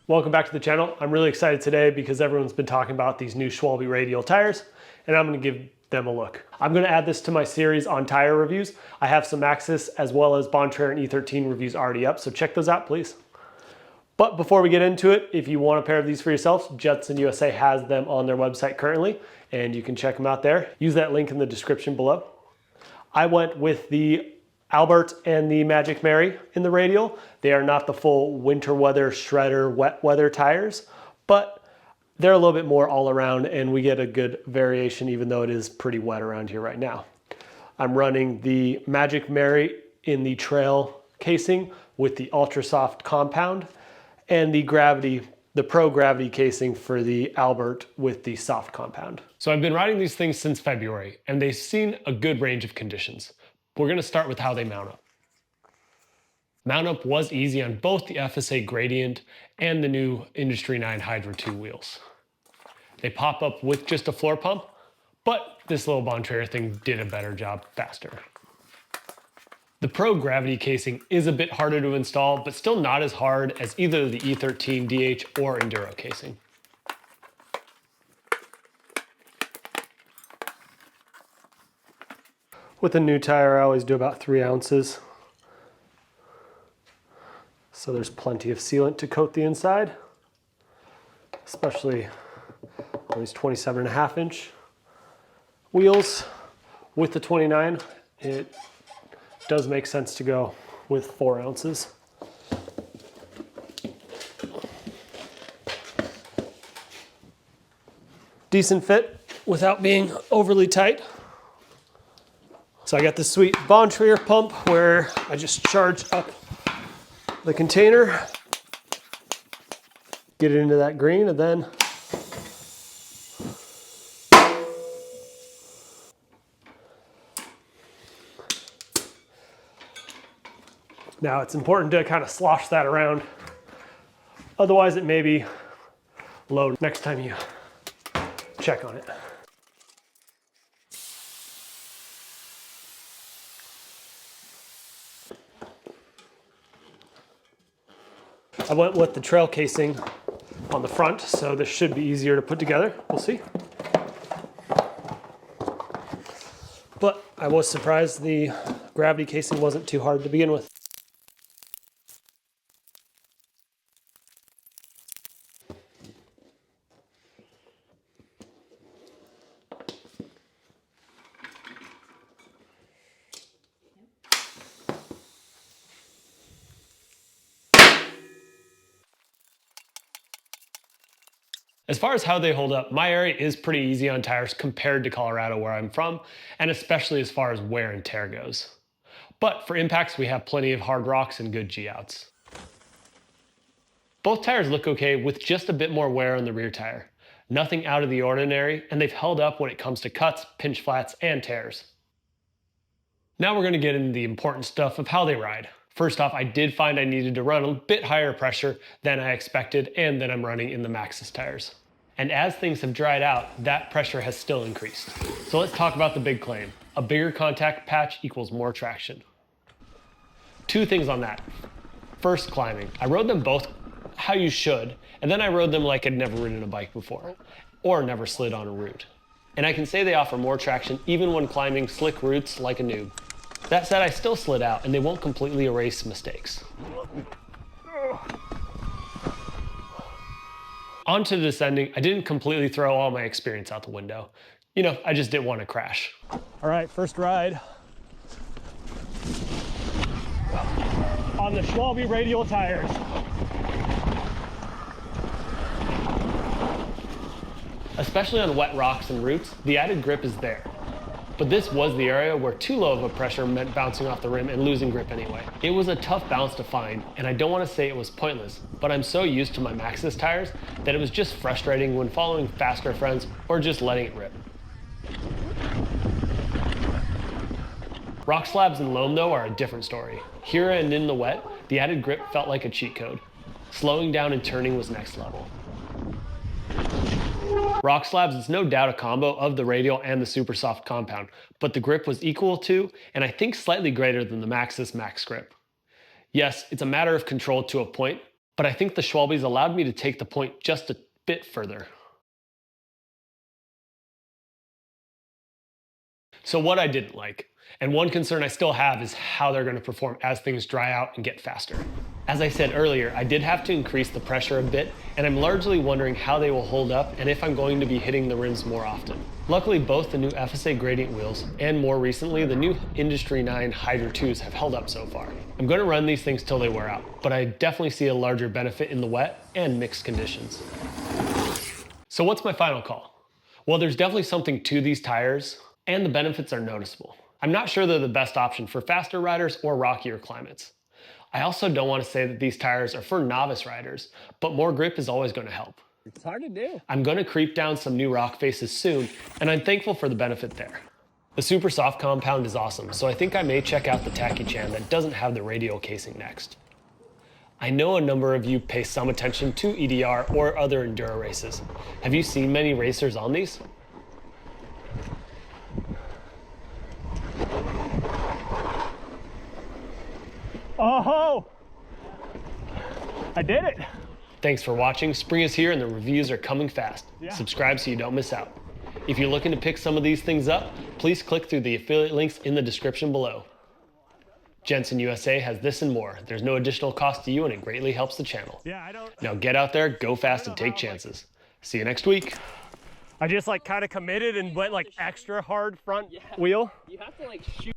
Welcome back to the channel. I'm really excited today because everyone's been talking about these new Schwalbe Radial tires, and I'm going to give them a look. I'm going to add this to my series on tire reviews. I have some Maxxis as well as Bontraire and E13 reviews already up, so check those out, please. But before we get into it, if you want a pair of these for yourself, Jetson USA has them on their website currently, and you can check them out there. Use that link in the description below. I went with the Albert and the Magic Mary in the Radial. They are not the full winter weather shredder wet weather tires, but they're a little bit more all around and we get a good variation even though it is pretty wet around here right now. I'm running the Magic Mary in the trail casing with the ultra soft compound and the Pro Gravity casing for the Albert with the soft compound. So I've been riding these things since February and they've seen a good range of conditions. We're going to start with how they mount up. Mount up was easy on both the FSA Gradient and the new Industry 9 Hydra 2 wheels. They pop up with just a floor pump, but this little Bontraire thing did a better job faster. The Pro Gravity casing is a bit harder to install, but still not as hard as either the E13 DH or Enduro casing. With a new tire, I always do about 3 ounces. So there's plenty of sealant to coat the inside, especially on these 27.5 inch wheels. With the 29, it does make sense to go with 4 ounces. Decent fit without being overly tight. So I got this sweet Bontraire pump where I just charge up the container, get it into that green, and then now it's important to kind of slosh that around. Otherwise it may be low next time you check on it. I went with the trail casing on the front, so this should be easier to put together. We'll see. But I was surprised the gravity casing wasn't too hard to begin with. As far as how they hold up, my area is pretty easy on tires compared to Colorado where I'm from, and especially as far as wear and tear goes. But for impacts, we have plenty of hard rocks and good G-outs. Both tires look okay with just a bit more wear on the rear tire. Nothing out of the ordinary, and they've held up when it comes to cuts, pinch flats, and tears. Now we're going to get into the important stuff of how they ride. First off, I did find I needed to run a bit higher pressure than I expected and than I'm running in the Maxxis tires. And as things have dried out, that pressure has still increased. So let's talk about the big claim. A bigger contact patch equals more traction. 2 things on that. First, climbing. I rode them both how you should, and then I rode them like I'd never ridden a bike before, or never slid on a route. And I can say they offer more traction even when climbing slick routes like a noob. That said, I still slid out, and they won't completely erase mistakes. On to descending, I didn't completely throw all my experience out the window. You know, I just didn't want to crash. All right, first ride on the Schwalbe Radial tires. Especially on wet rocks and roots, the added grip is there. But this was the area where too low of a pressure meant bouncing off the rim and losing grip anyway. It was a tough balance to find, and I don't want to say it was pointless, but I'm so used to my Maxxis tires that it was just frustrating when following faster friends or just letting it rip. Rock slabs and loam though are a different story. Here and in the wet, the added grip felt like a cheat code. Slowing down and turning was next level. Rock slabs is no doubt a combo of the Radial and the super soft compound, but the grip was equal to, and I think slightly greater than the Maxxis Max grip. Yes, it's a matter of control to a point, but I think the Schwalbe's allowed me to take the point just a bit further. So what I didn't like, and one concern I still have, is how they're going to perform as things dry out and get faster. As I said earlier, I did have to increase the pressure a bit, and I'm largely wondering how they will hold up and if I'm going to be hitting the rims more often. Luckily, both the new FSA gradient wheels and more recently the new Industry 9 Hydra 2s have held up so far. I'm going to run these things till they wear out, but I definitely see a larger benefit in the wet and mixed conditions. So what's my final call? Well, there's definitely something to these tires, and the benefits are noticeable. I'm not sure they're the best option for faster riders or rockier climates. I also don't want to say that these tires are for novice riders, but more grip is always going to help. It's hard to do. I'm going to creep down some new rock faces soon, and I'm thankful for the benefit there. The super soft compound is awesome, so I think I may check out the Taki-chan that doesn't have the radial casing next. I know a number of you pay some attention to EDR or other enduro races. Have you seen many racers on these? Oh, I did it. Thanks for watching. Spring is here and the reviews are coming fast. Yeah. Subscribe so you don't miss out. If you're looking to pick some of these things up, please click through the affiliate links in the description below. Jensen USA has this and more. There's no additional cost to you and it greatly helps the channel. Yeah, Now get out there, go fast, and take chances. See you next week. I just like kind of committed and went like extra hard front wheel. You have to like shoot.